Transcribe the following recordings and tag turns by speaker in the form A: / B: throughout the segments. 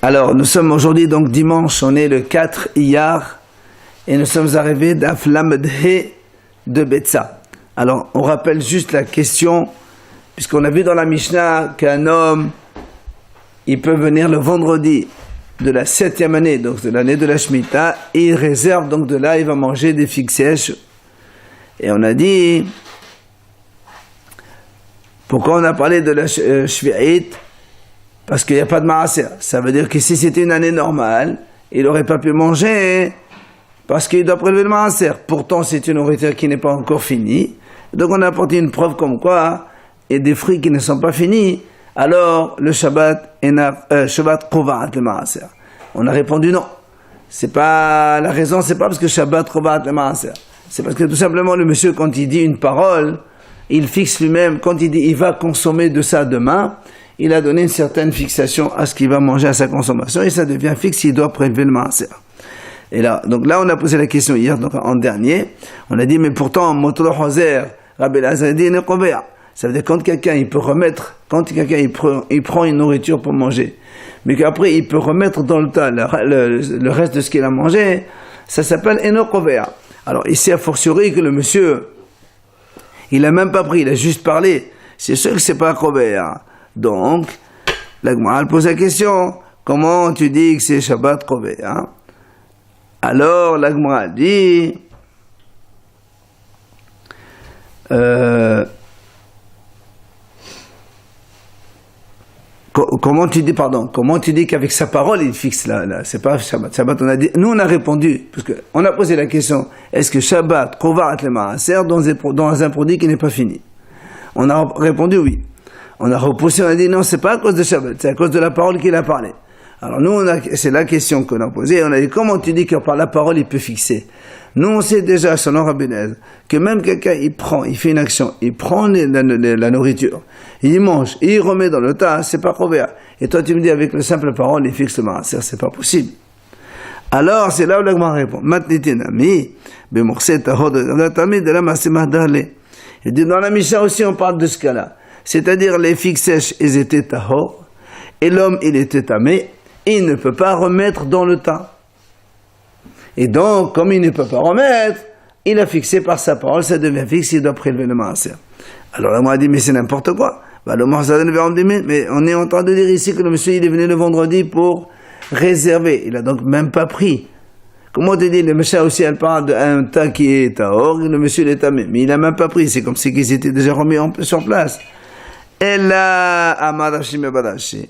A: Alors, nous sommes aujourd'hui, donc dimanche, on est le 4 Iyar, et nous sommes arrivés d'Aflamedhe de Betsa. Alors, on rappelle juste la question, puisqu'on a vu dans la Mishnah qu'un homme, il peut venir le vendredi de la 7e année, donc de l'année de la Shemitah, et il réserve, donc de là, il va manger des figues sèches. Et on a dit, pourquoi on a parlé de la Shvi'it? Parce qu'il n'y a pas de maaser. Ça veut dire que si c'était une année normale, il n'aurait pas pu manger parce qu'il doit prélever le maaser. Pourtant, c'est une nourriture qui n'est pas encore finie. Donc on a apporté une preuve comme quoi il y a des fruits qui ne sont pas finis. Alors le Shabbat Kovaat le maaser. On a répondu non. C'est pas la raison, c'est pas parce que Shabbat Kovaat le maaser. C'est parce que tout simplement le monsieur, quand il dit une parole, il fixe lui-même, quand il dit il va consommer de ça demain, il a donné une certaine fixation à ce qu'il va manger à sa consommation et ça devient fixe, il doit prélever le maaser. Et là, donc là, on a posé la question hier, donc en dernier, on a dit, mais pourtant, Motolo Hoser, Rabbi Elazar dit, ça veut dire quand quelqu'un, il peut remettre, quand quelqu'un, il prend une nourriture pour manger, mais qu'après, il peut remettre dans le tas le reste de ce qu'il a mangé, ça s'appelle Enokovea. Alors ici, a fortiori que le monsieur, il a même pas pris, il a juste parlé, c'est sûr que c'est pas Kovea. Donc, la Gemara pose la question, comment tu dis que c'est Shabbat Kovea? Alors, la Gemara dit, comment tu dis qu'avec sa parole il fixe là, c'est pas Shabbat. Shabbat, on a dit, nous on a répondu, parce que on a posé la question, est-ce que Shabbat Kovaat le maaser dans un produit qui n'est pas fini? On a répondu oui. On a repoussé, on a dit non, c'est pas à cause de Shabbat, c'est à cause de la parole qu'il a parlé. Alors nous, c'est la question qu'on a posée, on a dit comment tu dis que par la parole il peut fixer? Nous on sait déjà, selon Rabbi Elazar, que même quelqu'un il fait une action, il prend la nourriture, il mange, il remet dans le tas, c'est pas Kovea. Et toi tu me dis avec la simple parole il fixe le maaser, c'est pas possible. Alors c'est là où la Gemara répond, Matnitinami, Bemorset Tahod de la Masimah Dale. Il dit dans la Mishnah aussi on parle de ce cas-là. C'est-à-dire les figues sèches, ils étaient tahor, et l'homme, il était tamé, il ne peut pas remettre dans le tas. Et donc, comme il ne peut pas remettre, il a fixé par sa parole, ça devient fixe, il doit prélever le maaser. Alors là, moi, a dit, mais c'est n'importe quoi. Bah, le maaser, mais on est en train de dire ici que le monsieur, il est venu le vendredi pour réserver. Il a donc même pas pris. Comment te dit, le monsieur aussi, elle parle d'un tas qui est tahor, et le monsieur, il est tamé. Mais il a même pas pris, c'est comme si qu'ils étaient déjà remis sur place. Et là, Amar Rav Shimi Badashi.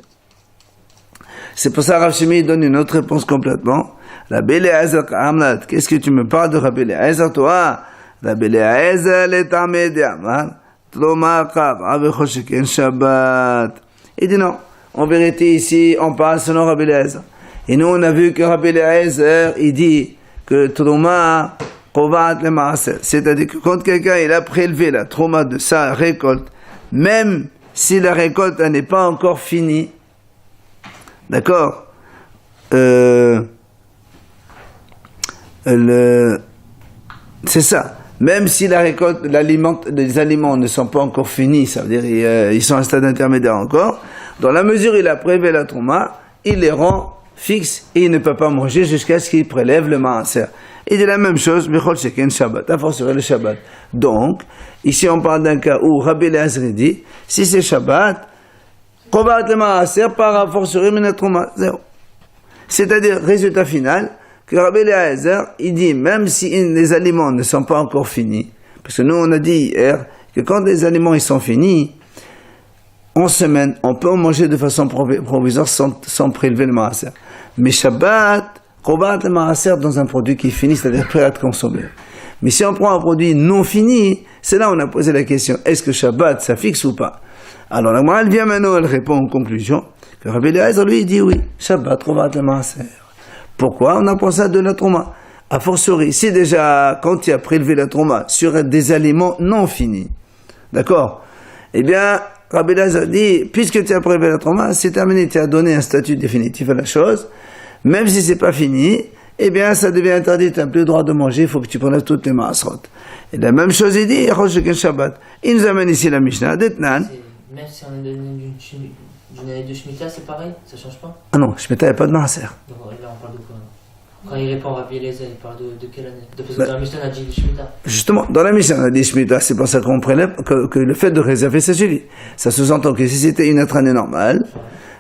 A: C'est pour ça que Rav Shimi donne une autre réponse complètement. Rabbi Elazar Amlat, qu'est-ce que tu me parles de Rabbi Elazar, toi? Rabbi Elazar l'etamé d'Amar, Tloma Kav, Avechoshiken Shabbat. Il dit non. En vérité, ici, on parle selon Rabbi Elazar. Et nous, on a vu que Rabbi Elazar, il dit que Tloma Kovat le maaser. C'est-à-dire que quand quelqu'un, il a prélevé la trauma de sa récolte, même si la récolte n'est pas encore finie, d'accord, c'est ça, même si la récolte, les aliments ne sont pas encore finis, ça veut dire ils sont à un stade intermédiaire encore, dans la mesure où il a prélevé la trauma, il les rend fixes et il ne peut pas manger jusqu'à ce qu'il prélève le maaser. Il dit la même chose, Bechol Sheken Shabbat, à force le Shabbat. Donc, ici on parle d'un cas où Rabbi Elazar dit, si c'est Shabbat, Kovaat le maaser par fortiori min hatruma, zéro. C'est-à-dire, résultat final, que Rabbi Elazar, il dit, même si les aliments ne sont pas encore finis, parce que nous on a dit hier, que quand les aliments ils sont finis, en semaine, on peut en manger de façon provisoire sans prélever le maaser. Mais Shabbat, Kovaat le maaser dans un produit qui est fini, c'est-à-dire prêt à être consommé. Mais si on prend un produit non fini, c'est là où on a posé la question, est-ce que Shabbat, ça fixe ou pas? Alors la Gemara, elle vient maintenant, elle répond en conclusion, que Rabbi Elazar, lui, il dit oui, Shabbat, Kovaat le maaser. Pourquoi? On apprend ça de la trauma. A fortiori, si déjà, quand tu as prélevé la trauma sur des aliments non finis, d'accord? Eh bien, Rabbi Elazar dit, puisque tu as prélevé la trauma, c'est terminé, tu as donné un statut définitif à la chose, même si c'est pas fini, eh bien, ça devient interdit, tu n'as plus le droit de manger, il faut que tu prélèves toutes les maasrot. Et la même chose, il dit, Shabbat. Il nous amène ici la Mishnah, d'Etnan.
B: Même si on a donné d'une année de Shemitah, c'est pareil? Ça change pas?
A: Ah non, Shemitah, il n'y a pas de maaser.
B: Donc là, on parle de quoi? Quand il répond à Rabbi Eliezer, il parle de quelle année? Parce que dans la Mishnah, on a dit Shemitah.
A: Justement, dans la Mishnah, on a dit Shemitah, c'est pour ça qu'on prélève que le fait de réserver, ça suffit. Ça sous-entend que si c'était une autre année normale,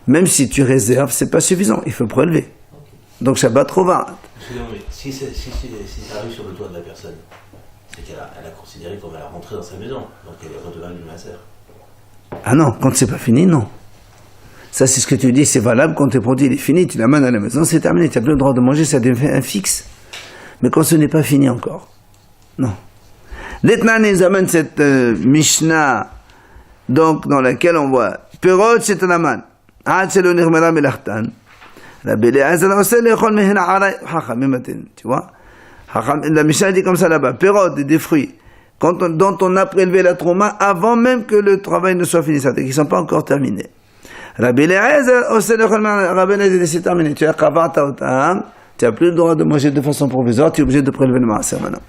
A: même si tu réserves, c'est pas suffisant, il faut prélever. Okay. Donc Shabbat Rovat.
C: Excusez-moi, mais si ça arrive sur le toit de la personne, c'est qu'elle a considéré comme elle a rentré dans sa maison, donc elle est redevable du maaser.
A: Ah non, quand c'est pas fini, non. Ça, c'est ce que tu dis, c'est valable quand tes produit il est fini, tu l'amènes à la maison, c'est terminé, tu n'as plus le droit de manger, ça devient un fixe. Mais quand ce n'est pas fini encore, non. L'Etnan nous amène cette Mishnah, donc dans laquelle on voit Perot c'est un aman, Ad c'est le nirmera melachtan, la belle azal aussi le chol mehena aray hachamim matin, tu vois. La Mishnah dit comme ça là-bas, Perot des fruits. Dont on a prélevé la trauma avant même que le travail ne soit fini, c'est-à-dire qu'ils ne sont pas encore terminés. Rabbi Eliezer, c'est terminé. Tu as kavata otam, tu n'as plus le droit de manger de façon provisoire, tu es obligé de prélever le maaser maintenant.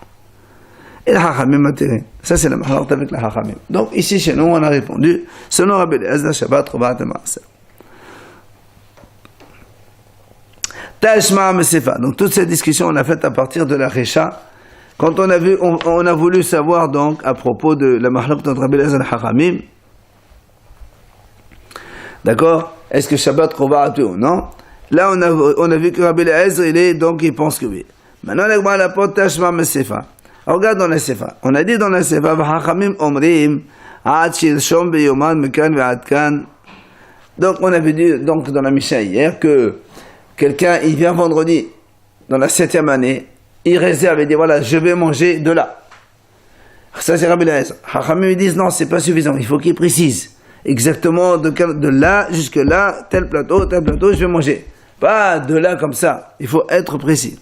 A: Et le hachamim a tiré. Ça, c'est la mahalakta avec le hachamim. Donc, ici, chez nous, on a répondu, selon Rabbi Eliezer, Shabbat, Rovat et maaser. Tashma Mesefa. Donc, toute cette discussion, on l'a faite à partir de la Recha. Quand on a voulu savoir, donc, à propos de la mahalakta entre Rabbi Eliezer et le hachamim, d'accord? Est-ce que Shabbat Rovat ou non? Là, on a vu que Rabbi Eliezer, il pense que oui. Maintenant, la porte Tashma Mesefa. Regarde dans la Sefa. On a dit dans la Sefa, V'hachamim omrim, Ad shilshom beyoman mekan ve'ad kan. Donc, on avait dit, donc, dans la Mishnah hier, que quelqu'un, il vient vendredi, dans la 7e année, il réserve et dit, voilà, je vais manger de là. Ça, c'est Rabbi Eliezer. Hachamim, ils disent, non, c'est pas suffisant, il faut qu'il précise. Exactement, de là jusque là, tel plateau, je vais manger. Pas de là comme ça. Il faut être précis.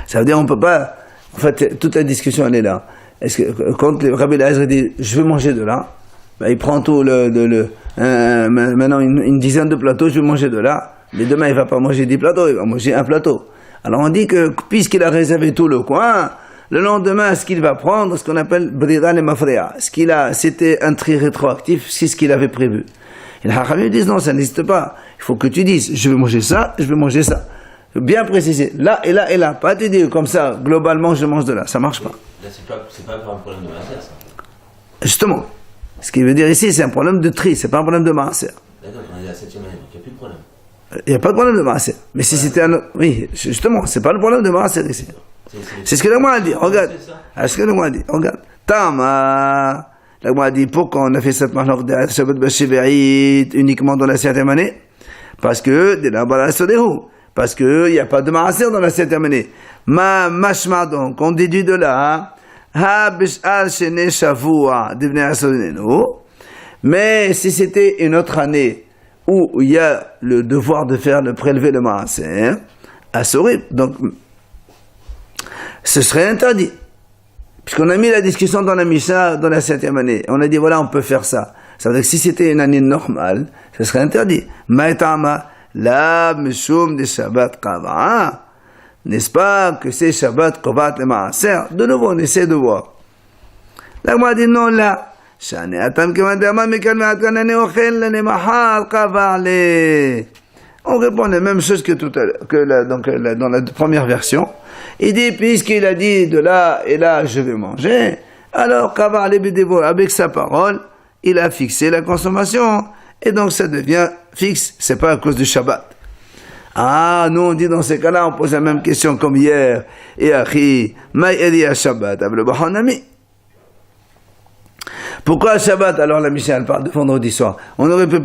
A: Ça veut dire on peut pas. En fait, toute la discussion elle est là. Est-ce que quand le Rabbi Eliezer dit je veux manger de là, ben, il prend tout maintenant une dizaine de plateaux, je vais manger de là. Mais demain il va pas manger 10 plateaux, il va manger un plateau. Alors on dit que puisqu'il a réservé tout le coin, le lendemain ce qu'il va prendre, ce qu'on appelle brida le mafrea, c'était un tri rétroactif, c'est ce qu'il avait prévu. Et les Hachamim disent non, ça n'existe pas. Il faut que tu dises je vais manger ça, je vais manger ça. Bien préciser, là et là et là. Pas te dire comme ça, globalement je mange de là, ça marche pas.
C: Là c'est pas un problème de maaser, ça.
A: Justement, ce qui veut dire ici c'est un problème de tri, c'est pas un problème de maaser.
C: D'accord, on est à la 7e année, donc il n'y a plus de problème.
A: Il n'y a pas de problème de maaser. Mais si c'était un... Oui, justement, c'est pas le problème de maaser ici. C'est ce que le a dit, regarde. C'est ce que le a dit, regarde. Tama, le a dit, pourquoi on a fait cette mahlok de Shabbat Bashivait uniquement dans la 7e année? Parce que, de la balasodéhu. Parce qu'il n'y a pas de maaser dans la 7e année. Mashma donc, on déduit de là, ha bish'al shene shavua devenu asodénu. Mais si c'était une autre année où il y a le devoir de faire le prélever le maaser, assorib, donc ce serait interdit. Puisqu'on a mis la discussion dans la Mishnah dans la 7e année. On a dit voilà, on peut faire ça. Ça veut dire que si c'était une année normale, ce serait interdit. Ma'etama. La mishum de Shabbat Kava, n'est-ce pas que c'est Shabbat Kovat le maaser? De nouveau, on essaie de voir. La Gemara dit non là. Shane atam kemandama mekan ve'adkan ane ochel lene mahal Kava le. On répond la même chose que tout à l'heure, dans la première version. Il dit puisqu'il a dit de là et là je vais manger, alors Kava le bidévo avec sa parole, il a fixé la consommation. Et donc ça devient fixe, c'est pas à cause du Shabbat. Ah, nous on dit dans ces cas-là, on pose la même question comme hier. Et Achi, Maï à Shabbat, avec le Bahanami. Pourquoi Shabbat? Alors la Mishnah parle de vendredi soir. On aurait pu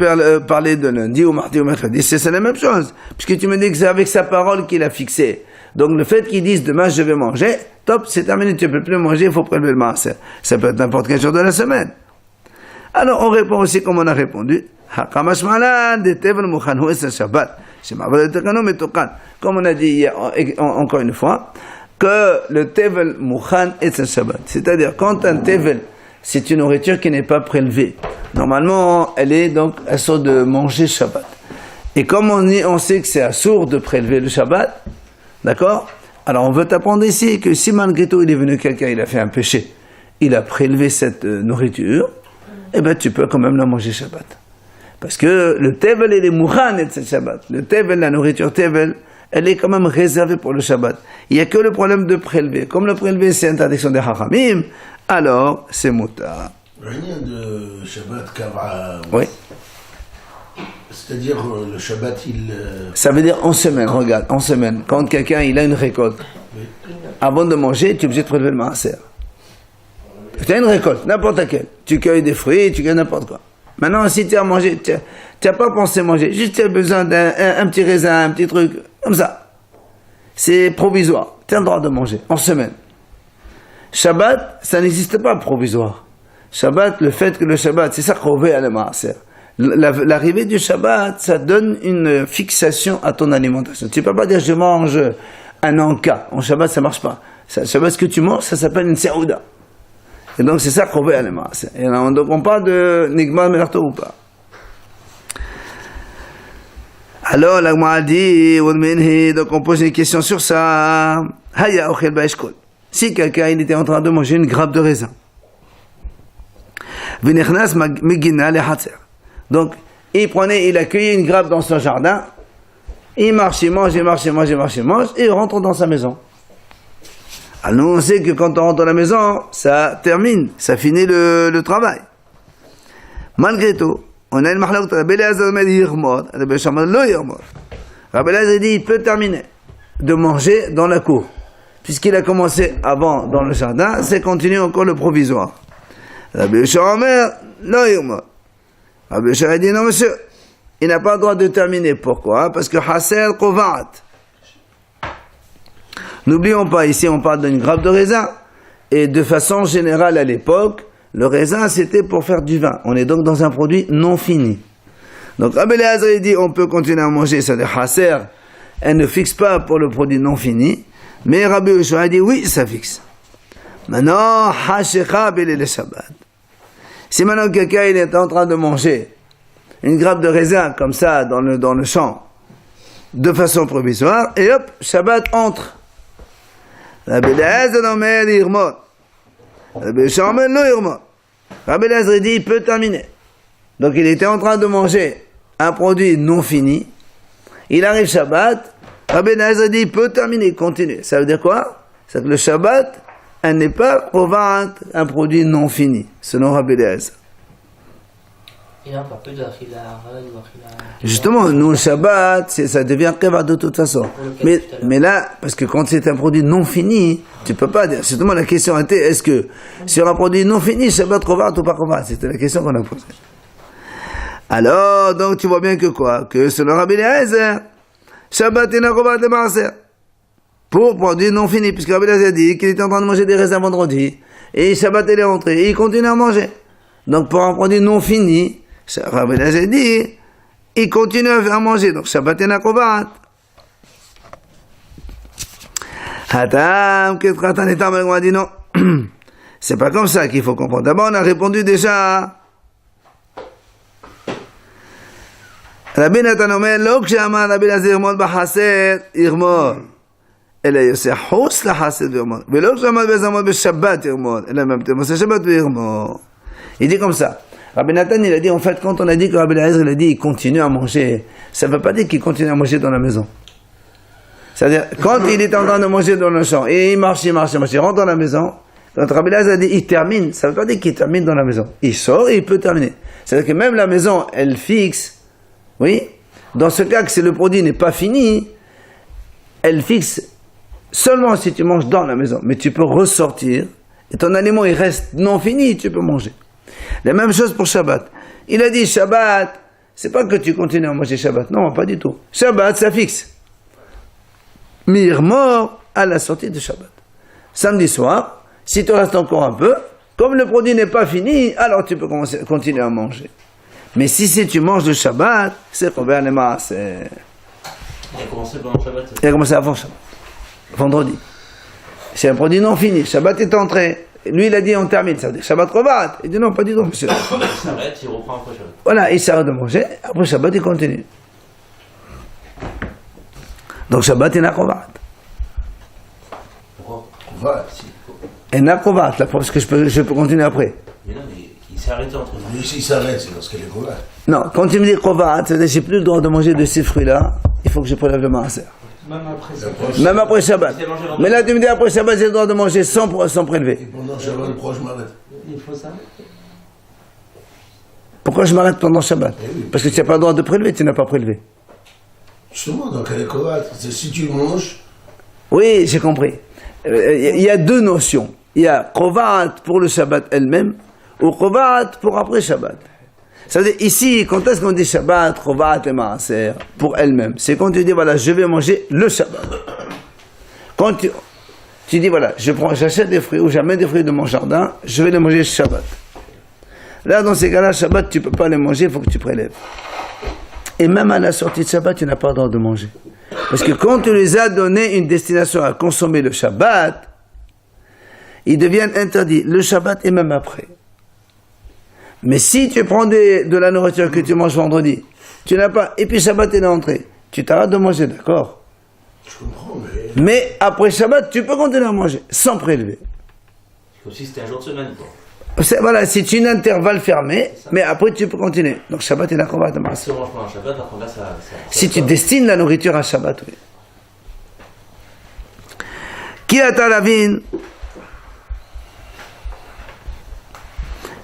A: parler de lundi ou mardi ou mercredi, c'est la même chose. Puisque tu me dis que c'est avec sa parole qu'il a fixé. Donc le fait qu'ils disent demain je vais manger, top, c'est terminé, tu ne peux plus manger, il faut prélever le maaser. Ça peut être n'importe quel jour de la semaine. Alors on répond aussi comme on a répondu. Comme on a dit hier, encore une fois, que le tevel mukhan est un Shabbat. C'est-à-dire, quand un tevel, c'est une nourriture qui n'est pas prélevée, normalement, elle sort de manger Shabbat. Et comme on sait que c'est assourd de prélever le Shabbat, d'accord? Alors on veut t'apprendre ici que si malgré tout il est venu quelqu'un, il a fait un péché, il a prélevé cette nourriture, eh ben tu peux quand même la manger Shabbat. Parce que le tevel, il est mouchan et c'est Shabbat. Le tevel, la nourriture tevel, elle est quand même réservée pour le Shabbat. Il n'y a que le problème de prélever. Comme le prélever, c'est interdiction des hachamim, alors c'est mutar.
D: Le lien de Shabbat Kavra,
A: Oui.
D: c'est-à-dire le Shabbat,
A: Ça veut dire en semaine, regarde, en semaine. Quand quelqu'un il a une récolte,
D: Oui.
A: avant de manger, tu es obligé de prélever le maaser. Tu as une récolte, n'importe laquelle. Tu cueilles des fruits, tu cueilles n'importe quoi. Maintenant, si tu as mangé, tu n'as pas pensé manger, juste tu as besoin d'un petit raisin, un petit truc, comme ça. C'est provisoire. Tu as le droit de manger, en semaine. Shabbat, ça n'existe pas provisoire. Shabbat, le fait que le Shabbat, c'est ça qu'on veut à la maaser. L'arrivée du Shabbat, ça donne une fixation à ton alimentation. Tu ne peux pas dire je mange un anka. En Shabbat, ça ne marche pas. Shabbat, ce que tu manges, ça s'appelle une seouda. Et donc, c'est ça qu'on veut à la maaser. Et donc, on parle de Nigmar Melarto ou pas. Alors, l'Agma dit, donc on pose une question sur ça. Haya ochel ba'eshkol. Si quelqu'un il était en train de manger une grappe de raisin, v'nechnas megina lehatzer. Donc, il accueillait une grappe dans son jardin, il marche, il mange, et il rentre dans sa maison. Alors, nous, on sait que quand on rentre dans la maison, ça termine, ça finit le travail. Malgré tout, on a une mahlak, Rabbi Eliezer dit, il peut terminer de manger dans la cour. Puisqu'il a commencé avant dans le jardin, c'est continuer encore le provisoire. Rabbi Eliezer dit, non monsieur, il n'a pas le droit de terminer. Pourquoi? Parce que Haser Kovaat. N'oublions pas, ici on parle d'une grappe de raisin, et de façon générale à l'époque, le raisin c'était pour faire du vin. On est donc dans un produit non fini. Donc Rabbi Eliezer dit on peut continuer à manger, c'est-à-dire Haser, elle ne fixe pas pour le produit non fini, mais Rabbi Yoshua dit oui, ça fixe. Maintenant, Hashecha Belele Shabbat. Si maintenant quelqu'un il est en train de manger une grappe de raisin comme ça dans le champ, de façon provisoire, et hop, Shabbat entre. Rabbi Eliezer omer yirmot. Rabbi Yoshua omer lo yirmot. Rabbi Eliezer dit il peut terminer. Donc il était en train de manger un produit non fini. Il arrive Shabbat. Rabbi Eliezer dit il peut terminer, continue. Ça veut dire quoi? C'est que le Shabbat, elle n'est pas pour vendre un produit non fini, selon Rabbi Eliezer.
B: Il n'y a pas peu d'achila arad ou achila.
A: Justement, nous, le Shabbat, ça devient keva de toute façon. Mais là, parce que quand c'est un produit non fini, tu peux pas dire. Justement, la question était, est-ce que sur un produit non fini, Shabbat kovat ou pas kovat? C'était la question qu'on a posée. Alors, donc, tu vois bien que quoi? Que selon Rabbi Eliezer, Shabbat est na kovat de maaser. Pour produit non fini, puisque Rabbi Eliezer dit qu'il était en train de manger des raisins vendredi, et Shabbat est rentré, et il continue à manger. Donc, pour un produit non fini, Rabbi Eliezer dit, il continue à manger, donc Shabbat est nakovat. Hatam, Ketratan et Tam, on a dit non. C'est pas comme ça qu'il faut comprendre. D'abord, on a répondu déjà. Rabbi Natan omer, lo kshamar Rabbi Eliezer yirmod b'chaser, yirmod. אלא יעשה חוץ לחסד וירמוד, ולא כשעמד בעזמות בשבת ירמוד, אלא במוצאי שבת וירמוד. Il dit comme ça. Rabbi Nathan, il a dit, en fait, quand on a dit que Rabbi Eliezer, il a dit, il continue à manger, ça ne veut pas dire qu'il continue à manger dans la maison. C'est-à-dire, quand il est en train de manger dans le champ, et il marche, il rentre dans la maison, quand Rabbi Eliezer a dit, il termine, ça ne veut pas dire qu'il termine dans la maison. Il sort et il peut terminer. C'est-à-dire que même la maison, elle fixe, oui, dans ce cas que c'est le produit n'est pas fini, elle fixe seulement si tu manges dans la maison, mais tu peux ressortir, et ton aliment il reste non fini, tu peux manger. La même chose pour Shabbat. Il a dit Shabbat, c'est pas que tu continues à manger Shabbat, non, pas du tout. Shabbat, ça fixe. Mort à la sortie de Shabbat. Samedi soir, si tu restes encore un peu, comme le produit n'est pas fini, alors tu peux continuer à manger. Mais si tu manges le Shabbat, c'est Robert Lema, c'est...
C: Il a commencé pendant Shabbat.
A: Il a commencé avant Shabbat. Vendredi. C'est un produit non fini. Shabbat est entré. Lui, il a dit on termine. Ça veut dire Shabbat Kovat. Il dit non, pas du tout, monsieur.
C: Il s'arrête, il reprend après Shabbat.
A: Voilà, il s'arrête de manger. Après Shabbat, il continue. Donc Shabbat est Nakovat.
C: Pourquoi?
D: Kovat, si.
A: Et Nakovat, là, parce que je peux continuer après.
C: Mais non, mais il s'est arrêté entre nous.
D: Mais s'il s'arrête, c'est parce qu'elle est Kovat.
A: Non, quand tu me dis Kovarat, c'est-à-dire j'ai plus le droit de manger de ces fruits-là, il faut que je prélève le maaser.
B: Même après ça.
A: Même après Shabbat.
C: C'est manger
A: Mais là, tu me dis après Shabbat, j'ai le droit de manger sans prélever.
D: Et pendant Shabbat, pourquoi je m'arrête?
B: Il faut ça.
A: Pourquoi je m'arrête pendant Shabbat?
D: Eh oui.
A: Parce que tu n'as pas le droit de prélever, tu n'as pas prélevé.
D: Justement, donc elle est correcte. C'est si tu manges,
A: Oui, j'ai compris. Il y a deux notions. Il y a Kovarat pour le Shabbat elle-même, ou Kovarat pour après Shabbat. Ça veut dire, ici, quand est-ce qu'on dit Shabbat, Kovarat et Maaser, pour elle-même? C'est quand tu dis, voilà, je vais manger le Shabbat. Quand tu dis, voilà, j'achète des fruits ou j'amène des fruits de mon jardin, je vais les manger Shabbat. Là, dans ces cas-là, Shabbat, tu ne peux pas les manger, il faut que tu prélèves. Et même à la sortie de Shabbat, tu n'as pas le droit de manger. Parce que quand tu les as donné une destination à consommer le Shabbat, ils deviennent interdits, le Shabbat et même après. Mais si tu prends de la nourriture que tu manges vendredi, tu n'as pas, et puis Shabbat est entré, tu t'arrêtes de manger, d'accord?
D: je comprends, mais.
A: Mais après Shabbat, tu peux continuer à manger, sans prélever.
C: Comme si c'était un jour de semaine, quoi.
A: Voilà, c'est une intervalle fermé, mais après tu peux continuer. Donc Shabbat est d'accord avec
C: Si on mange pendant Shabbat, après là, ça
A: si tu destines la nourriture à Shabbat, oui. Qui a ta lavine?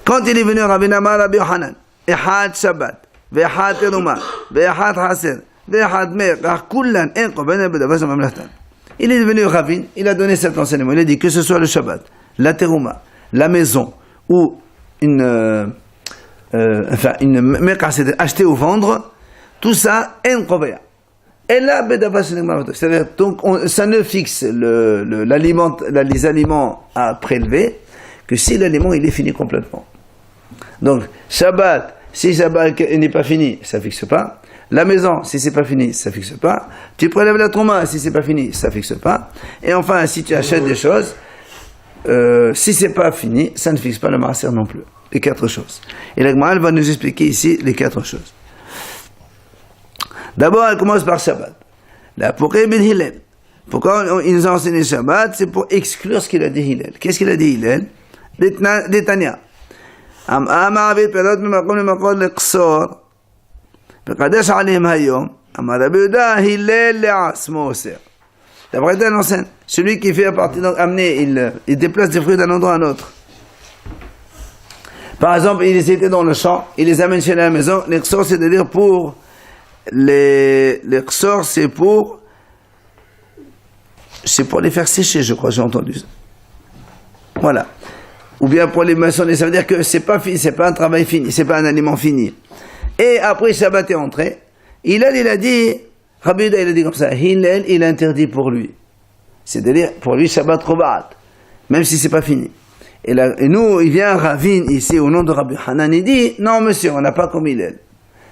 A: Quand il est venu Rabbi Namar, Rabbi Yohanan, Echad Shabbat, Ve'echad Teruma, Ve'echad Haser, Ve'echad Mer, Kullan, Enko, Ben Ebedavas, Mamlatan. Il est devenu Ravin, il a donné cet enseignement. Il a dit que ce soit le Shabbat, la Teruma, la maison, ou une Mekha, c'est acheter ou vendre, tout ça, Enko, et là, c'est-à-dire, donc, ça ne fixe les aliments à prélever que si l'aliment il est fini complètement. Donc, Shabbat, si Shabbat n'est pas fini, ça fixe pas. La maison, si c'est pas fini, ça fixe pas. Tu prélèves la trouma, si c'est pas fini, ça fixe pas. Et enfin, si tu achètes des choses, si c'est pas fini, ça ne fixe pas le maaser non plus. Les 4 choses. Et la Gemara va nous expliquer ici les 4 choses. D'abord, elle commence par Shabbat. La Pourquoi Ben Hillel. Pourquoi il nous a enseigné Shabbat? C'est pour exclure ce qu'il a dit Hillel. Qu'est-ce qu'il a dit Hillel? Détania. אמר רבי פירות ממקום למקום לקסור וקדש עליהם היום אמר רבי יהודה הלל לעצמו אוסר. D'après un enseigne, celui qui fait partie donc amener, il déplace des fruits d'un endroit à un autre. Par exemple, ils étaient dans le champ, il les amène chez la maison. L'exor, c'est-à-dire pour l'exor, c'est pour les faire sécher, je crois, j'ai entendu ça. Voilà. Ou bien pour les maçonner, ça veut dire que c'est pas fini, c'est pas un travail fini, c'est pas un aliment fini. Et après Shabbat est entré, il a dit, Rabbi Yehuda, il a dit comme ça, Hillel, il interdit pour lui. C'est-à-dire, pour lui, Shabbat Kovarat, même si c'est pas fini. Et nous, il vient Ravin ici, au nom de Rabbi Hanan, il dit, non monsieur, on n'a pas comme Hillel.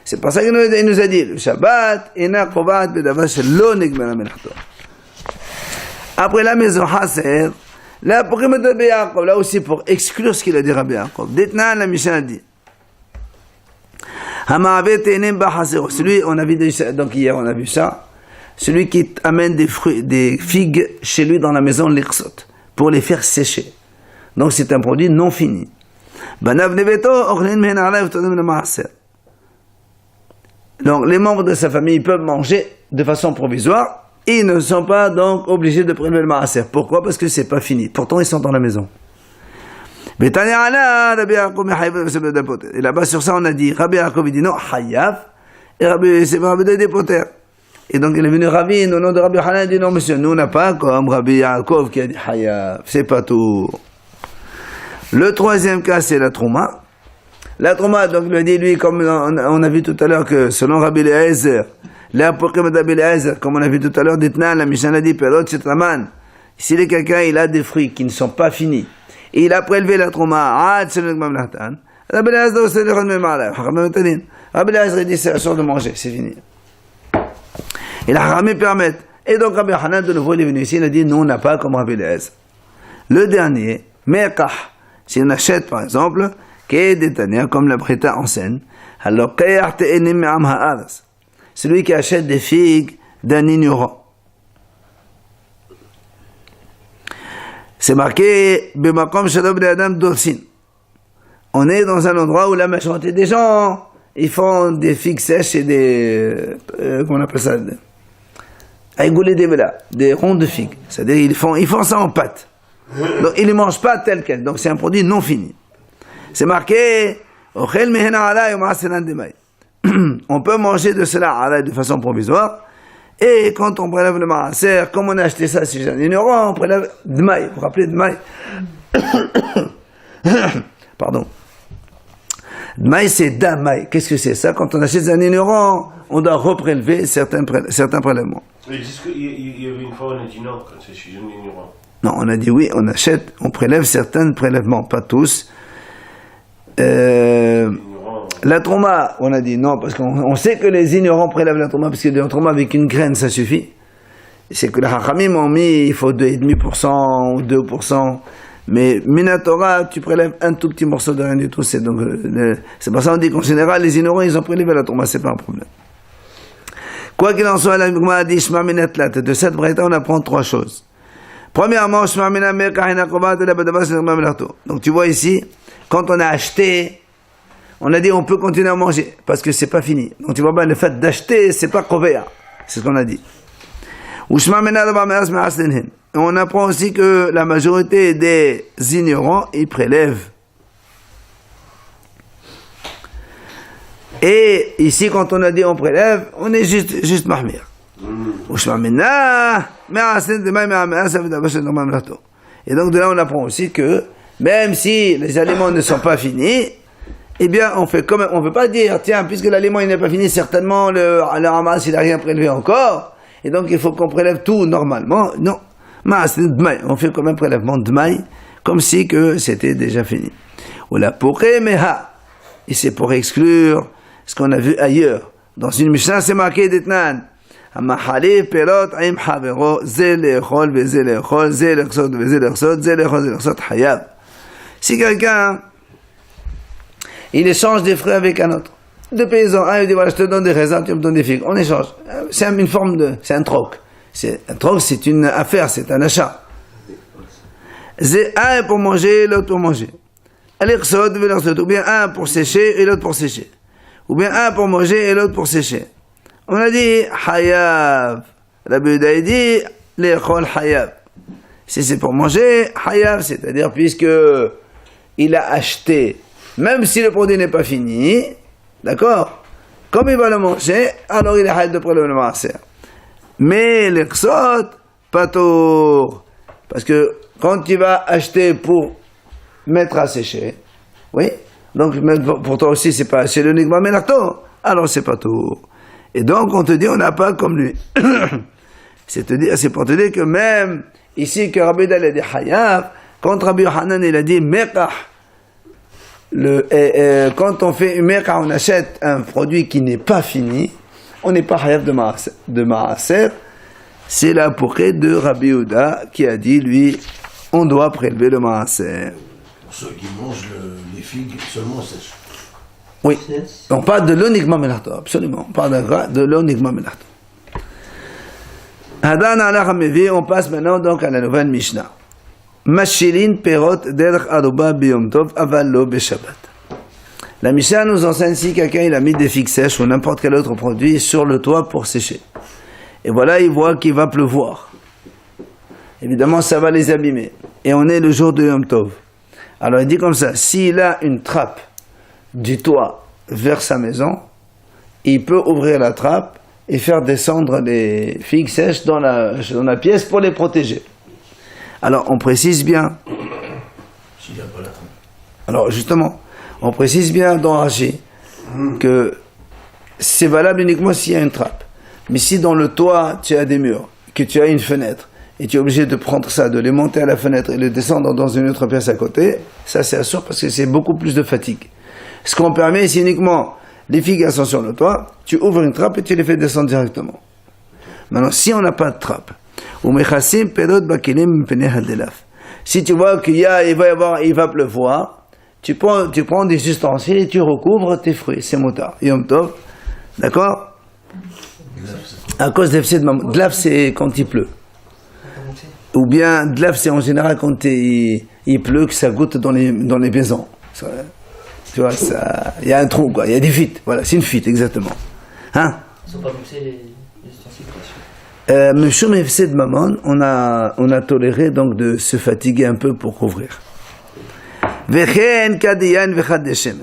A: C'est pour ça qu'il nous a dit, le Shabbat, Ena Kovarat, Bedavar, Shelo Negmera Melachto. Après la maison Haser, là, pour Rabbi Yaakov, là aussi pour exclure ce qu'il a dit Rabbi Yaakov. Détenant, la Mishnah a dit. Celui, on a vu donc hier, on a vu ça. Celui qui amène des fruits, des figues chez lui dans la maison, l'Iksot, pour les faire sécher. Donc c'est un produit non fini. Donc les membres de sa famille peuvent manger de façon provisoire. Ils ne sont pas donc obligés de prélever le maaser. Pourquoi? Parce que c'est pas fini. Pourtant, ils sont dans la maison. Et là-bas, sur ça, on a dit, Rabbi Yaakov, il dit non, Hayav. Et Rabbi Yehuda des poter. Et donc, il est venu Ravin, au nom de Rabbi Hanan, il dit non, monsieur, nous, on n'a pas comme Rabbi Yaakov qui a dit Hayav. C'est pas tout. Le troisième cas, c'est la trouma. La trouma, donc, il a dit, lui, comme on a vu tout à l'heure que selon Rabbi Eliezer, là, pour que Rabbi Eliezer, comme on a vu tout à l'heure, Ditna, la Mishnah a dit, Perot, Chetraman. Si quelqu'un, il a des fruits qui ne sont pas finis, et il a prélevé la trouma, Rabbi Eliezer aussi, Rabbi Eliezer, il dit, c'est la sorte de manger, c'est fini. Et la Haramé permettent. Et donc, Rabbi Hanan, de nouveau, il est venu ici, il a dit, nous, on n'a pas comme Rabbi Eliezer. Le dernier, Mekah, si on achète, par exemple, comme la Brita enseigne, alors, celui qui achète des figues d'un ignorant. C'est marqué, on est dans un endroit où la majorité des gens, ils font des figues sèches et des, comment on appelle ça, des ronds de figues. C'est-à-dire ils font ça en pâte. Donc ils ne mangent pas tel quel. Donc c'est un produit non fini. C'est marqué, on peut manger de cela de façon provisoire. Et quand on prélève le maaser, comme on a acheté ça chez un ignorant, on prélève d'maï. Vous vous rappelez d'maï? Pardon. D'maï, c'est d'amaï. Qu'est-ce que c'est ça? Quand on achète un ignorant, on doit reprélever certains prélèvements.
E: Ils disent qu'il y avait une fois, on a dit non, quand c'est chez un ignorant.
A: Non, on a dit oui, on achète, on prélève certains prélèvements, pas tous. La trauma, on a dit non, parce qu'on sait que les ignorants prélèvent la trauma, parce que la trauma avec une graine, ça suffit. C'est que les hachamim ont mis, il faut 2,5% ou 2%. Mais Minatora, tu prélèves un tout petit morceau de rien du tout. C'est pour ça qu'on dit qu'en général, les ignorants, ils ont prélevé la trauma, c'est pas un problème. Quoi qu'il en soit, la Migma a dit, Shma Minatlat. De cette braïta, on apprend trois choses. Premièrement, Shma Minamir Kahina Kovat, donc tu vois ici, quand on a acheté, on a dit on peut continuer à manger, parce que c'est pas fini. Donc tu vois bien, le fait d'acheter, c'est pas Kovéa. C'est ce qu'on a dit. Et on apprend aussi que la majorité des ignorants, ils prélèvent. Et ici, quand on a dit on prélève, on est juste mahmir. Et donc de là, on apprend aussi que même si les aliments ne sont pas finis, eh bien, on fait comme on ne veut pas dire, tiens, puisque l'aliment n'est pas fini, certainement le ramasse, il n'a rien prélevé encore, et donc il faut qu'on prélève tout normalement. Non, on fait comme un prélèvement de maille, comme si que c'était déjà fini. Ou la meha, et c'est pour exclure ce qu'on a vu ailleurs. Dans une Mishnah, c'est marqué d'Etnan. Si quelqu'un il échange des fruits avec un autre, deux paysans, un il dit voilà, je te donne des raisins, tu me donnes des figues, on échange. C'est une forme de, c'est un troc. Un troc, c'est une affaire, c'est un achat. Un pour manger, l'autre pour manger. Ou bien un pour sécher et l'autre pour sécher. Ou bien un pour manger et l'autre pour sécher. On a dit hayav. Rabbi Yehuda dit l'echol hayav. Si c'est pour manger, hayav, c'est-à-dire puisque il a acheté, même si le produit n'est pas fini, d'accord, comme il va le manger, alors il est hayav de prélever le maaser. Mais l'exot, pas tour. Parce que quand tu vas acheter pour mettre à sécher, oui, donc pour toi aussi c'est pas, c'est le nigma menato, alors c'est pas tout. Et donc on te dit on n'a pas comme lui. C'est pour te dire que même ici que Rabbi Yehuda a dit hayav, quand Rabbi Yohanan il a dit mekah, quand on fait une mekah, on achète un produit qui n'est pas fini, on n'est pas hayav de maaser. C'est la pourquoi de Rabbi Yehuda qui a dit lui on doit prélever le maaser.
D: Pour ceux qui mangent les figues seulement sèches.
A: Oui, on parle de l'onigma melachto, absolument. On parle de l'onigma melachto. Hadan ala Hamevi, on passe maintenant donc à la nouvelle Mishnah. Mashilin perot derech aruba biyom tov aval lo beshabbat. La Mishnah nous enseigne si quelqu'un il a mis des figues sèches ou n'importe quel autre produit sur le toit pour sécher. Et voilà, il voit qu'il va pleuvoir. Évidemment, ça va les abîmer. Et on est le jour de Yom Tov. Alors il dit comme ça, s'il a une trappe du toit vers sa maison, il peut ouvrir la trappe et faire descendre les figues sèches dans la pièce pour les protéger. Alors on précise bien.
D: S'il n'y a pas la trappe.
A: Alors justement, on précise bien dans Rashi que c'est valable uniquement s'il y a une trappe. Mais si dans le toit tu as des murs, que tu as une fenêtre, et tu es obligé de prendre ça, de les monter à la fenêtre et les descendre dans une autre pièce à côté, ça c'est sûr parce que c'est beaucoup plus de fatigue. Ce qu'on permet, c'est uniquement les figues elles sont sur le toit, tu ouvres une trappe et tu les fais descendre directement. Maintenant, si on n'a pas de trappe, si tu vois il va pleuvoir, tu prends des ustensiles et tu recouvres tes fruits, c'est motard. Yom Tov, d'accord? À cause d'effet de dlav, c'est quand il pleut. Ou bien dlav, c'est en général quand il pleut que ça goutte dans les maisons. Tu Tu vois, il y a un trou, quoi. Il y a des fuites. Voilà, c'est une fuite, exactement. Hein?
B: Ils sont pas mixés les ustensiles.
A: Mais sur mes de Mammon, on a toléré donc de se fatiguer un peu pour couvrir. Vechen kadiyan vechad deshem.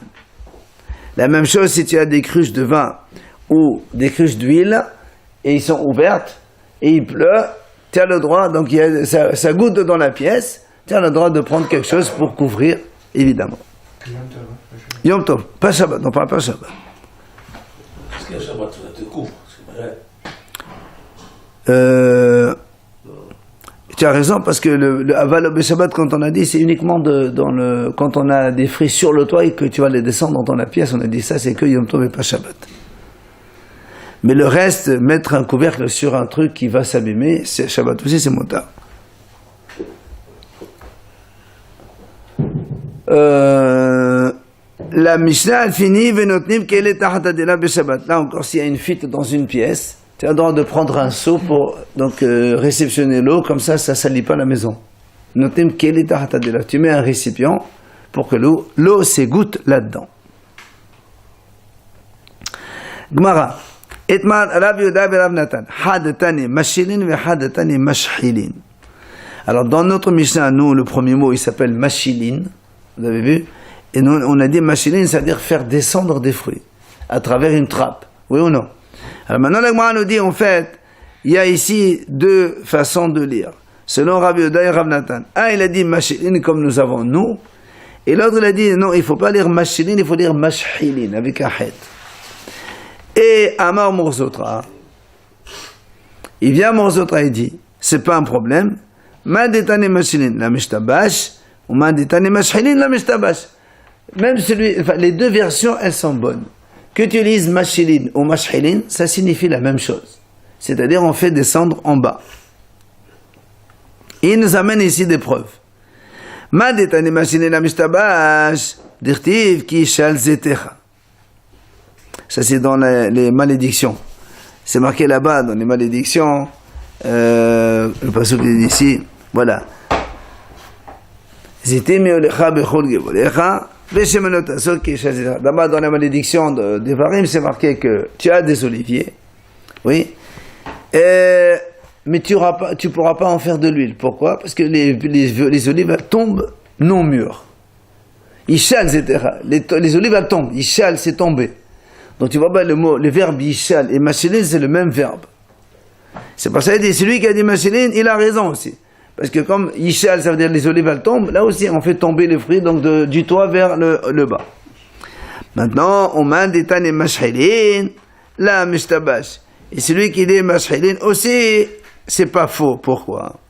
A: La même chose si tu as des cruches de vin ou des cruches d'huile et ils sont ouvertes et il pleut, tu as le droit, donc ça goutte dans la pièce, tu as le droit de prendre quelque chose pour couvrir, évidemment. Yom Tov, pas Shabbat, non pas Shabbat.
D: Parce qu'à Shabbat, ça te couvre. C'est vrai.
A: Tu as raison, parce que le Aval Shabbat, quand on a dit, c'est uniquement quand on a des fruits sur le toit et que tu vas les descendre dans la pièce, on a dit ça, c'est que Yom Tov et pas Shabbat. Mais le reste, mettre un couvercle sur un truc qui va s'abîmer, c'est Shabbat aussi, c'est motard. La Mishnah, elle finit, Venotnim, qu'elle est tahatadela be Shabbat. Là encore, s'il y a une fuite dans une pièce, tu as le droit de prendre un seau pour réceptionner l'eau, comme ça ne salit pas la maison. Notim keli tahatadela. Tu mets un récipient pour que l'eau s'égoutte là-dedans. Gemara. Etmar Rav Yehuda be Rav Natan. Hadatani mashilin ve hadatani mashhilin. Alors dans notre Mishnah, nous, le premier mot, il s'appelle mashilin. Vous avez vu? Et nous, on a dit mashilin, c'est-à-dire faire descendre des fruits à travers une trappe. Oui ou non? Alors maintenant, la Gemara nous dit, en fait, il y a ici deux façons de lire. Selon Rav Yehuda et Rav Natan. Un, il a dit mashilin comme nous avons nous. Et l'autre, il a dit, non, il ne faut pas lire mashilin, il faut lire mashhilin, avec un het. Et Amar Morzotra, il vient Morzotra et dit, c'est pas un problème. Ma detane mashilin la mishtabash, ou ma detane mashhilin la mishtabash. Même les deux versions, elles sont bonnes. Que tu lises mashilin ou mashhilin, ça signifie la même chose. C'est-à-dire, on fait descendre en bas. Et il nous amène ici des preuves. Ma detane mashilin la mishtabash, dirtiv ki shal zetecha. Ça, c'est dans les malédictions. C'est marqué là-bas, dans les malédictions, le passage qui est ici, voilà. D'abord, dans la malédiction d'Evarim, c'est marqué que tu as des oliviers, oui, mais tu ne pourras pas en faire de l'huile. Pourquoi? Parce que les olives tombent non mûres. Ishal, etc. Les olives, elles tombent. Ishal, c'est tombé. Donc tu vois bien le verbe Yishal et Mashilin, c'est le même verbe. C'est pour ça qu'il dit, celui qui a dit Mashilin, il a raison aussi. Parce que comme Yishal, ça veut dire les olives elles tombent, là aussi on fait tomber les fruits donc du toit vers le bas. Maintenant, on m'a dit Tane Mashilin, la Mishtabash. Et celui qui dit Mashilin aussi, c'est pas faux. Pourquoi?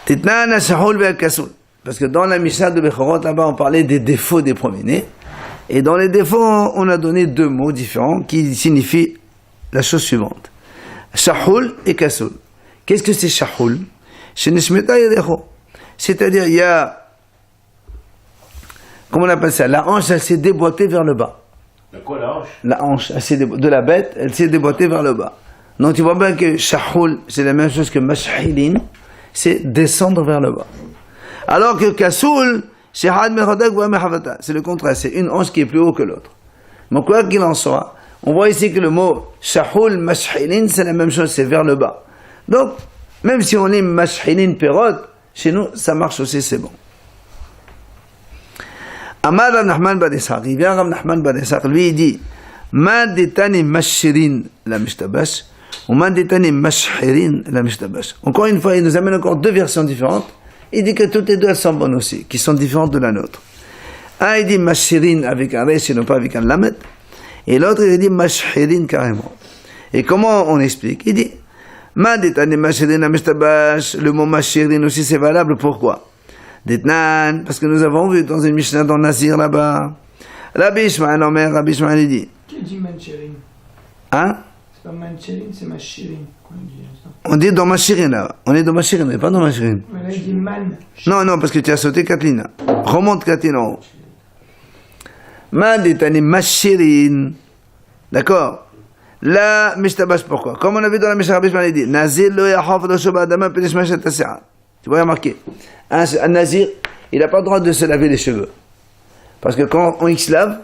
A: Titnana Shahul Be'akasul. Parce que dans la Mishnah de Bechorot, là-bas on parlait des défauts des premiers-nés. Et dans les défauts, on a donné deux mots différents qui signifient la chose suivante. Shahul et Kasul. Qu'est-ce que c'est Shahul? C'est-à-dire, il y a, comment on appelle ça? La hanche, elle s'est déboîtée vers le bas.
E: De quoi la hanche?
A: La hanche, de la bête, elle s'est déboîtée vers le bas. Donc tu vois bien que Shahul, c'est la même chose que Mashhilin, c'est descendre vers le bas. Alors que Kasul, c'est le contraire, c'est une hanche qui est plus haut que l'autre. Mais quoi qu'il en soit, on voit ici que le mot Shahul, Mashhilin, c'est la même chose, c'est vers le bas. Donc, même si on lit Mashhilin Perot, chez nous, ça marche aussi, c'est bon. Amar Rav Nachman bar Ishaq, il vient Rav Nachman bar Ishaq, lui il dit, Ma detani Mashhirin la Mishtabash, ou Ma detani Mashhirin la Mishtabash. Encore une fois, il nous amène encore deux versions différentes. Il dit que toutes les deux elles sont bonnes aussi, qui sont différentes de la nôtre. Un il dit Mashirin avec un resh et non pas avec un lamet, et l'autre il dit Mashhirin carrément. Et comment on explique? Il dit Ma detani Mashirin la Mishtabash, le mot Mashirin aussi c'est valable, pourquoi? Detnan, parce que nous avons vu dans une Mishnah dans Nazir là-bas, Rabbi Ishmael Omer, Rabbi Ishmael il dit.
F: Qui dit Manchirin?
A: Hein?
F: C'est pas Manchirin, c'est Mashirin qu'on dit.
A: On dit dans Mashirin là, on est dans Mashirin, mais pas dans Mashirin.
F: Mais là il dit Man.
A: Non, parce que tu as sauté Katlina. Remonte Katlina en haut. Man detani Mashirin. D'accord? La Mishtabash, pourquoi? Comme on a vu dans la Mishnah, Rabbi Ishmael dit Nazir lo yahaf lo shoba adama pelish mashat tasea. Tu vois remarquer. Un Nazir, il n'a pas le droit de se laver les cheveux. Parce que quand on X lave,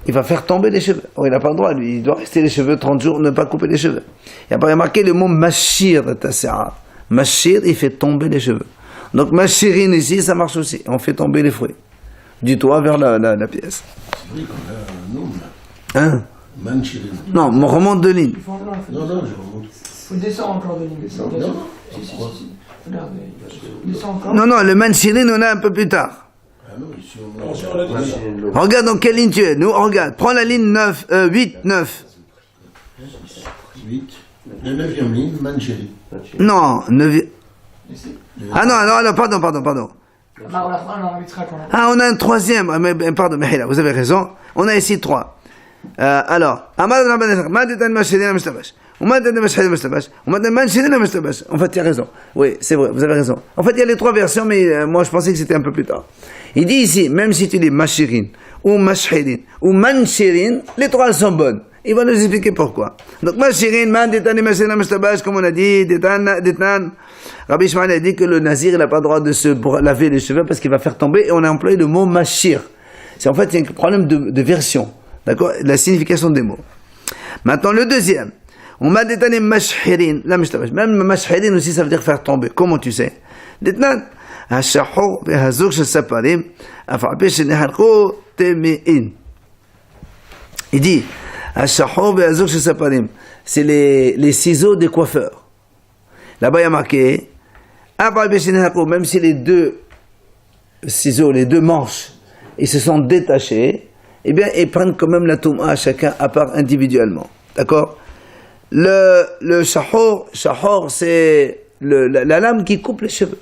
A: il va faire tomber les cheveux. Or, il n'a pas le droit, lui. Il doit rester les cheveux 30 jours, ne pas couper les cheveux. Il n'y a pas remarqué le mot mashir de Tassera. Mashir, il fait tomber les cheveux. Donc, mashirine ici, ça marche aussi. On fait tomber les fruits. Du toit vers la pièce.
D: C'est vrai qu'on a un nom là.
A: Hein?
D: Manchirin.
A: Non, on remonte de ligne.
F: Il faut, non, faut,
D: Non, non, je remonte.
F: faut descendre encore de ligne.
D: Descendre.
F: Descendre.
D: Non.
F: Si. Regarde, descends encore.
A: Non, le manchirine, on a un peu plus tard.
D: Ah non, ici on
E: Non,
D: a.
E: sur la ligne.
A: Regarde dans quelle ligne tu es. Nous, regarde. Prends la ligne 9, 8, 9.
D: 8. La 9e ligne, Manchirin.
A: Non, 9.
F: Ici.
A: Ah non, pardon.
F: Ah, on évitera qu'on a.
A: Ah, on a un troisième. Ah, mais, pardon, mais là, vous avez raison. On a ici 3. Alors, en fait, tu as raison. Oui, c'est vrai, vous avez raison. En fait, il y a les 3 versions, mais moi, je pensais que c'était un peu plus tard. Il dit ici, même si tu dis mashirin, ou mashhirin, ou manchirin, les 3 elles sont bonnes. Il va nous expliquer pourquoi. Donc, mashirin, man, détan, mashirin, mashtabash, comme on a dit, détan. Rabbi Ishmael a dit que le nazir, il n'a pas le droit de se laver les cheveux parce qu'il va faire tomber, et on a employé le mot mashir. C'est en fait, il y a un problème de version. D'accord? La signification des mots. Maintenant, le deuxième. On m'a détané mashhirin. Même mashhirin aussi, ça veut dire faire tomber. Comment tu sais? Détané. Hashahou, behazouk, shasaparim, afa'api, sheneharkou, teme'in. Il dit, Hashahou, behazouk, shasaparim. C'est les ciseaux des coiffeurs. Là-bas, il y a marqué, afa'api, sheneharkou, même si les 2 ciseaux, les 2 manches, ils se sont détachés, eh bien, ils prennent quand même la touma à chacun à part individuellement. D'accord? Le shahor, c'est la lame qui coupe les cheveux.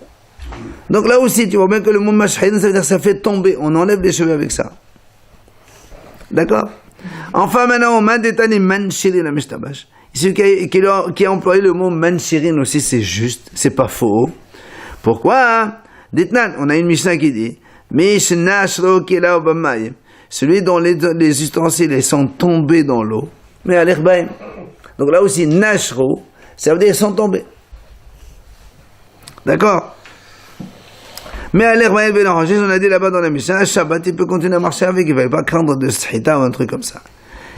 A: Donc là aussi, tu vois bien que le mot mashhin, ça veut dire que ça fait tomber. On enlève les cheveux avec ça. D'accord? Enfin, maintenant, on m'a détaillé manchirin la mishtabash. Celui qui a employé le mot manchirin aussi, c'est juste, c'est pas faux. Pourquoi? Dites-nous, on a une Mishnah qui dit, Mishnashro kila obamayim. Celui dont les ustensiles sont tombés dans l'eau. Mais à l'herbaim. Donc là aussi, nashro, ça veut dire ils sont tombés. D'accord? Mais à l'herbaim, on a dit là-bas dans la Mishnah, à Shabbat, il peut continuer à marcher avec, il ne va pas craindre de strita ou un truc comme ça.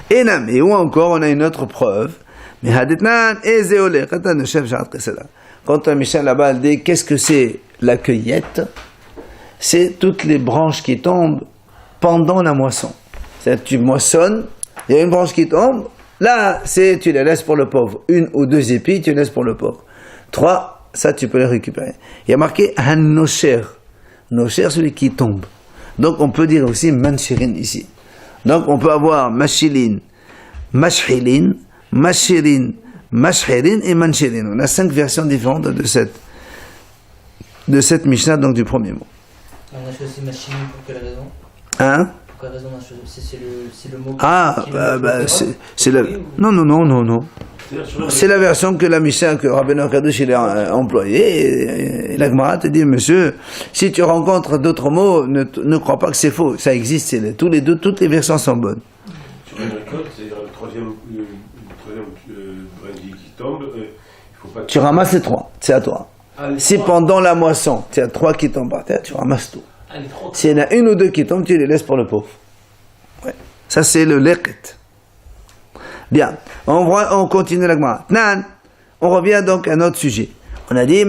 A: Et nami, ou encore, on a une autre preuve. Mais haditnan, ezeole, quand un Mishnah là-bas, elle dit, qu'est-ce que c'est la cueillette? C'est toutes les branches qui tombent pendant la moisson. C'est-à-dire tu moissonnes, il y a une branche qui tombe, là, tu les laisses pour le pauvre. 1 ou 2 épis, tu les laisses pour le pauvre. 3, ça, tu peux les récupérer. Il y a marqué un nosher. Nosher, celui qui tombe. Donc, on peut dire aussi manchirin ici. Donc, on peut avoir mashilin, mashhilin, mashirin, mashhirin et manchirin. On a 5 versions différentes de cette Mishnah, donc du premier mot.
B: On a choisi machine pour quelle raison?
A: Hein?
B: Pour quelle raison on a choisi? C'est le mot.
A: Ah, c'est la... Non. C'est la version que la Mishnah, que Rabbeinu Kadosh il a employée. Et la Gemara te dit, monsieur, si tu rencontres d'autres mots, ne crois pas que c'est faux. Ça existe, toutes les versions sont bonnes.
E: Sur une récolte, c'est-à-dire le troisième brindille qui tombe, il faut pas...
A: Tu ramasses les 3, c'est à toi. Si pendant la moisson, tu as 3 qui tombent par terre, tu ramasses tout. S'il y en a 1 ou 2 qui tombent, tu les laisses pour le pauvre. Ouais. Ça, c'est le leket. Bien. On continue la Gemara. On revient donc à notre sujet. On a dit,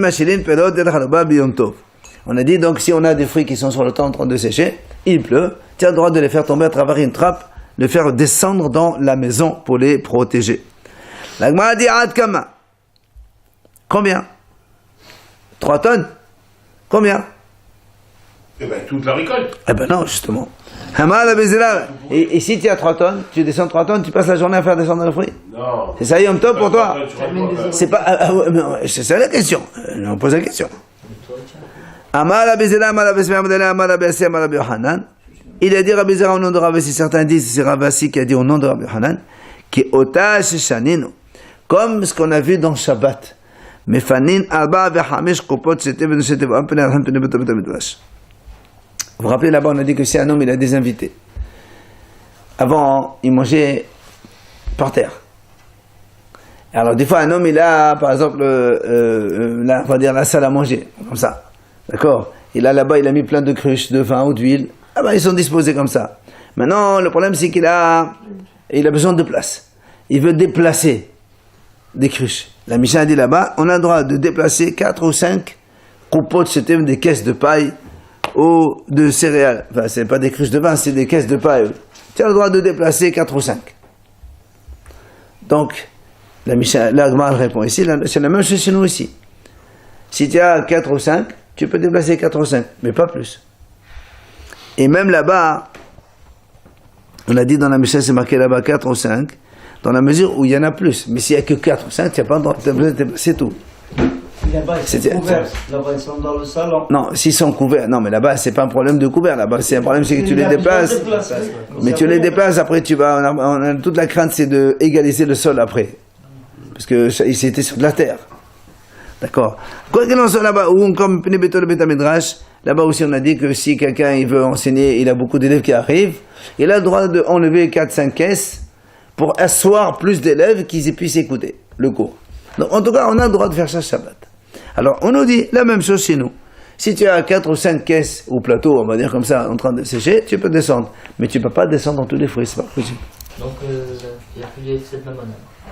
A: on a dit donc, si on a des fruits qui sont sur le temps en train de sécher, il pleut, tu as le droit de les faire tomber à travers une trappe, de faire descendre dans la maison pour les protéger. La Gemara dit, Ad Kama. Combien? 3 tonnes? Combien?
E: Eh bien, toute la récolte.
A: Eh ben non, justement. Et si tu as 3 tonnes, tu descends 3 tonnes, tu passes la journée à faire descendre le fruit?
E: Non.
A: C'est ça, Yom Tov pour toi? C'est
E: pas...
A: pas, c'est ça la question. On pose la question. Il a dit Rabbi Zera au nom de Rabbi, si certains disent c'est Ravasi qui a dit au nom de Rabbi Hanan, qui est otage shanino, comme ce qu'on a vu dans Shabbat. Mefanin alba v'hamish kopot c'était vous vous rappelez là-bas on a dit que si un homme il a des invités, avant il mangeait par terre. Alors des fois un homme il a par exemple on va dire la salle à manger comme ça, d'accord, Il a là-bas, il a mis plein de cruches, de vin ou d'huile. Ah ben, ils sont disposés comme ça. Maintenant, le problème, c'est qu'il a besoin de place. Il veut déplacer des cruches. La Mishnah a dit là-bas, on a le droit de déplacer 4 ou 5 coupeaux, c'était des caisses de paille ou de céréales. Enfin, c'est pas des cruches de vin, c'est des caisses de paille. Tu as le droit de déplacer 4 ou 5. Donc, la Mishnah, la Gemara répond ici, c'est la même chose chez nous ici. Si tu as 4 ou 5, tu peux déplacer 4 ou 5, mais pas plus. Et même là-bas, on a dit dans la Mishnah, c'est marqué là-bas 4 ou 5, dans la mesure où il y en a plus. Mais s'il n'y a que 4 ou 5, tu n'as pas le droit de déplacer tout.
G: Là-bas, ils sont couverts. Là-bas, ils sont dans le salon.
A: Non, s'ils sont couverts. Non, mais là-bas, c'est pas un problème de couvert. Là-bas, c'est un problème, c'est que tu les déplaces. Mais tu les déplaces, après, tu vas. Toute la crainte, c'est de égaliser le sol après. Parce que c'était sur de la terre. D'accord. Quoi qu'il en soit là-bas, ou comme Pnebeto le Betamidrash, là-bas aussi, on a dit que si quelqu'un il veut enseigner, il a beaucoup d'élèves qui arrivent, il a le droit d'enlever 4-5 caisses pour asseoir plus d'élèves qui puissent écouter le cours. Donc, en tout cas, on a le droit de faire ça Shabbat. Alors, on nous dit la même chose chez nous. Si tu as 4 ou 5 caisses ou plateaux, on va dire comme ça, en train de sécher, tu peux descendre. Mais tu ne peux pas descendre dans tous les fruits, c'est pas possible.
B: Donc, il n'y a plus les 7 mamans.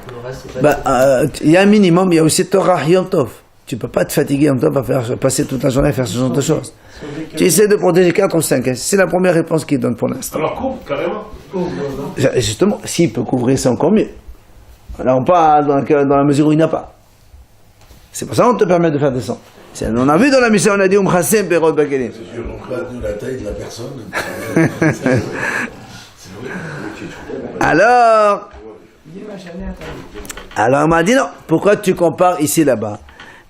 B: Le reste, c'est pas.
A: Il y a un minimum, il y a aussi Torah Yom Tov. Tu ne peux pas te fatiguer Yom Tov à faire, passer toute la journée à faire ce genre de choses. Tu essaies de protéger 4 ou 5 caisses. C'est la première réponse qu'il donne pour l'instant.
E: Alors couvre, carrément.
A: Justement, s'il peut couvrir, c'est encore mieux. Alors, pas dans la mesure où il n'y a pas. C'est pour ça qu'on te permet de faire descendre. On a vu dans la mission, on a dit Umchassem Perot Bakelim.
D: Donc là, nous, la taille de la personne.
A: Alors, on m'a dit non. Pourquoi tu compares ici là-bas?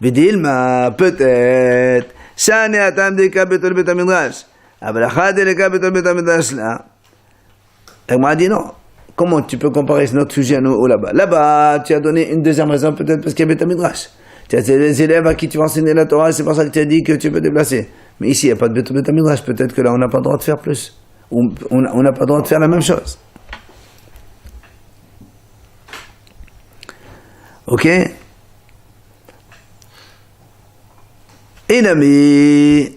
A: Vidilma, peut-être. Shane atam de kabetol betamidrash. Abrachad de kabetol betamidrash là. On m'a dit non. Comment tu peux comparer notre sujet à nous ou là-bas? Là-bas, tu as donné une deuxième raison, peut-être parce qu'il y a betamidrash. Tu as des élèves à qui tu vas enseigner la Torah, c'est pour ça que tu as dit que tu peux déplacer. Mais ici, il n'y a pas de betamidrash. Peut-être que là, on n'a pas le droit de faire plus. Ou on n'a pas le droit de faire la même chose. Ok? Et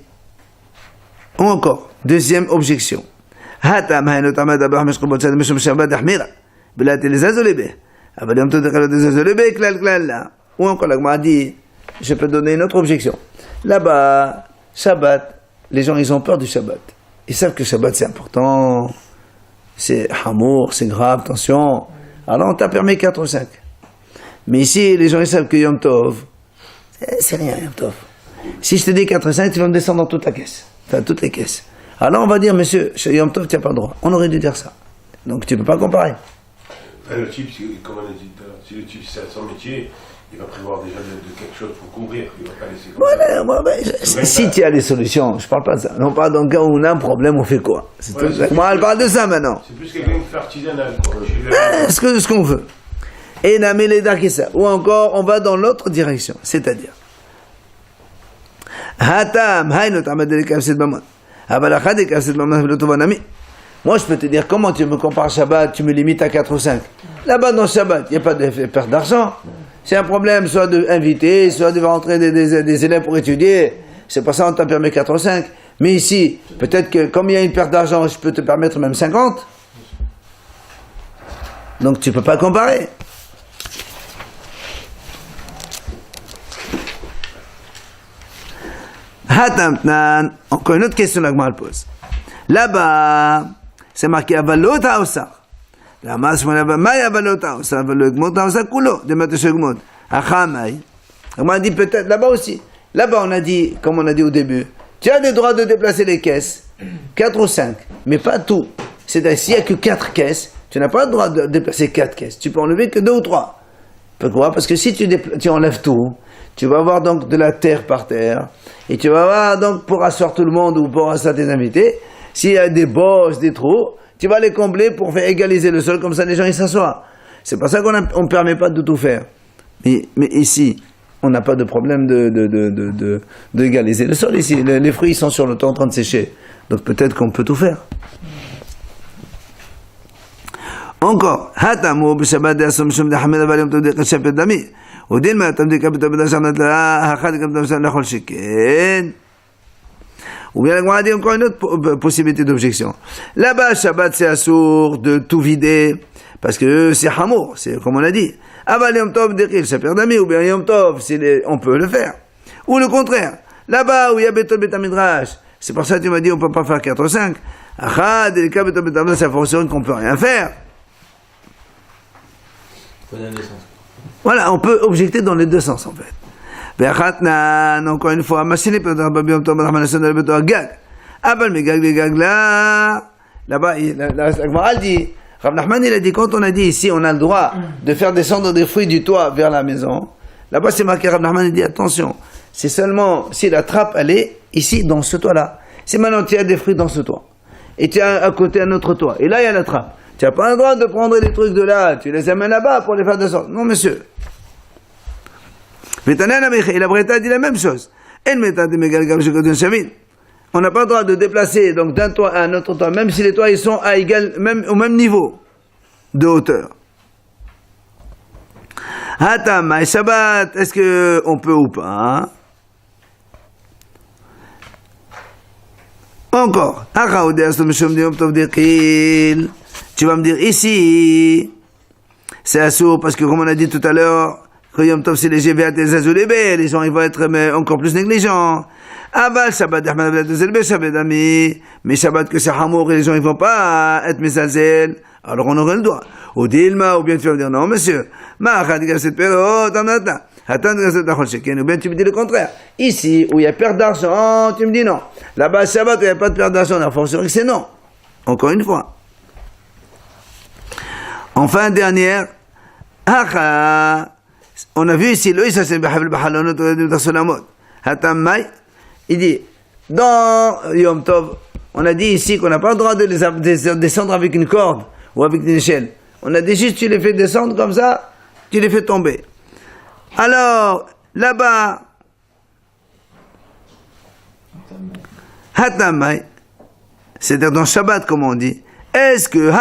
A: ou encore, deuxième objection. Hatam hayno tamad abah meshkol botzad mishum shabbat ahmira. Belat elizazolebe. Aval yom tod echalot elizazolebe klal klal la. Ou encore, la Gemara dit, je peux donner une autre objection. Là-bas, Shabbat, les gens, ils ont peur du Shabbat. Ils savent que Shabbat, c'est important. C'est hamour, c'est grave, attention. Alors, on t'a permis 4 ou 5. Mais ici, les gens, ils savent que Yom Tov, c'est rien, Yom Tov. Si je te dis 4 ou 5, tu vas me descendre dans toute la caisse. Enfin, toutes les caisses. Alors, on va dire, monsieur, chez Yom Tov, tu n'as pas le droit. On aurait dû dire ça. Donc, tu ne peux pas comparer.
E: Le type, comme on a dit tout à l'heure, si le type, c'est son métier, il va prévoir déjà de quelque chose pour couvrir. Il va pas laisser comme ça.
A: Si tu as les solutions, je parle pas de ça. Non, pas dans le cas où on a un problème, on fait quoi? Moi, elle parle de ça maintenant.
E: C'est plus quelqu'un qui fait artisanal.
A: Ce qu'on veut. Et ou encore, on va dans l'autre direction. C'est-à-dire, moi, je peux te dire, comment tu me compares Shabbat, tu me limites à 4 ou 5. Là-bas, dans Shabbat, il n'y a pas de perte d'argent. C'est un problème, soit d'inviter, soit de rentrer des élèves pour étudier. C'est pour ça qu'on t'a permis 4 ou 5. Mais ici, peut-être que, comme il y a une perte d'argent, je peux te permettre même 50. Donc, tu ne peux pas comparer. Encore une autre question que Gemara pose. Là-bas, c'est marqué Avalot Haosar. La masse, Maï Avalot Haosar, Avalot Gmot Haosar Kulo, de Mathieu Gmot. Achamay. On a dit peut-être là-bas aussi. Là-bas, on a dit, comme on a dit au début, tu as le droit de déplacer les caisses, 4 ou 5, mais pas tout. C'est-à-dire, s'il n'y a que 4 caisses, tu n'as pas le droit de déplacer 4 caisses. Tu peux enlever que 2 ou 3. Pourquoi? Parce que si tu enlèves tout, tu vas avoir donc de la terre par terre, et tu vas avoir donc, pour asseoir tout le monde ou pour asseoir tes invités, s'il y a des bosses, des trous, tu vas les combler pour faire égaliser le sol, comme ça les gens ils s'assoient. C'est pour ça qu'on ne permet pas de tout faire. Mais ici, on n'a pas de problème d'égaliser le sol ici. Les fruits sont sur le temps en train de sécher. Donc peut-être qu'on peut tout faire. Encore, hatamu b'shabbat de'asum shum de'hamid aval yom tov de'kashep dami. Udin ma tam de'kabit abed ashanat la'achad kam tam shan lachol sheken. Ou bien la Gemara dit encore une autre possibilité d'objection. Là-bas, Shabbat, c'est assourd de tout vider, parce que c'est hamour, c'est comme on a dit. Aval Yom Tov, Dekil, ça perd d'amis, ou bien Yom Tov, on peut le faire. Ou le contraire. Là-bas, où il y a Beton Betamidrash, c'est pour ça que tu m'as dit, on peut pas faire 4 ou 5. Achad, Elika Beton Betamidrash, ça fonctionne qu'on peut rien faire. Voilà, on peut objecter dans les deux sens, en fait. Be'achatnan, encore une fois, machine peut être Yom Tov, Rahmanasson, le Beton Gag. Abal, mais Gag, les Gag là. Là-bas, la Gemara dit, Rav Nachman, il a dit, quand on a dit ici, on a le droit de faire descendre des fruits du toit vers la maison, là-bas c'est marqué, Rav Nachman, il dit, attention, c'est seulement si la trappe, elle est ici, dans ce toit-là. Si maintenant tu as des fruits dans ce toit, et tu as à côté un autre toit, et là il y a la trappe, tu n'as pas le droit de prendre les trucs de là, tu les amènes là-bas pour les faire descendre. Non, monsieur. Et la Breta dit la même chose. On n'a pas le droit de déplacer donc d'un toit à un autre toit, même si les toits ils sont à au même niveau de hauteur. Hatam, et Shabbat, est-ce que on peut ou pas? Encore. Tu vas me dire ici, c'est assourd parce que comme on a dit tout à l'heure, que Yom Tov c'est léger, les gens ils vont être encore plus négligents. Aval Shabbat, mais Shabbat que c'est Hamour et les gens ils vont pas être mesazel, alors on aurait le droit. Ou Dilma, ou bien tu vas me dire non monsieur, ou bien tu me dis le contraire. Ici où il y a perte d'argent, tu me dis non. Là-bas Shabbat où il n'y a pas de perte d'argent, la force c'est non. Encore une fois. Enfin dernière, on a vu ici le il dit, dans Yom Tov, on a dit ici qu'on n'a pas le droit de les descendre avec une corde ou avec une échelle. On a dit juste, tu les fais descendre comme ça, tu les fais tomber. Alors, là-bas, Hatamai, c'est-à-dire dans Shabbat, comme on dit, est-ce que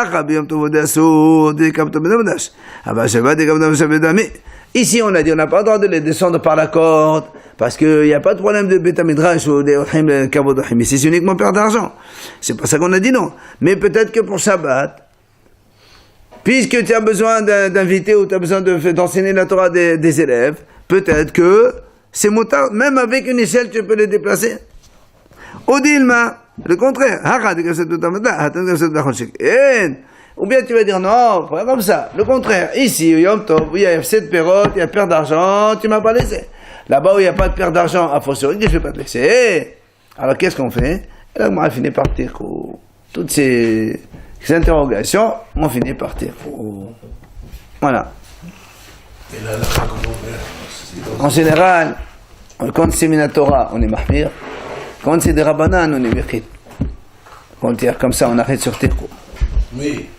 A: ici on a dit on n'a pas le droit de les descendre par la corde parce qu'il n'y a pas de problème de bétamidrash ou de kavodohim, ici c'est uniquement perte d'argent, c'est pas ça qu'on a dit non, mais peut-être que pour Shabbat, puisque tu as besoin d'inviter ou tu as besoin d'enseigner la Torah des élèves, peut-être que c'est motard, même avec une échelle tu peux les déplacer. Odilma, le contraire. Ou bien tu vas dire non, pas comme ça. Le contraire. Ici, Yom Tov, où il y a cette période, il y a perte d'argent, tu m'as pas laissé. Là-bas où il n'y a pas de perte d'argent, à fortiori, je ne vais pas te laisser. Alors qu'est-ce qu'on fait? Et là, on a fini par dire toutes ces interrogations, on finit par dire. Voilà.
D: Et là, comment faire?
A: En général, quand c'est Minatora, on est mahmir. Quand c'est des Rabbanan, on est Mechit. Quand il y a comme ça, on arrête sur Tirko.
D: Oui.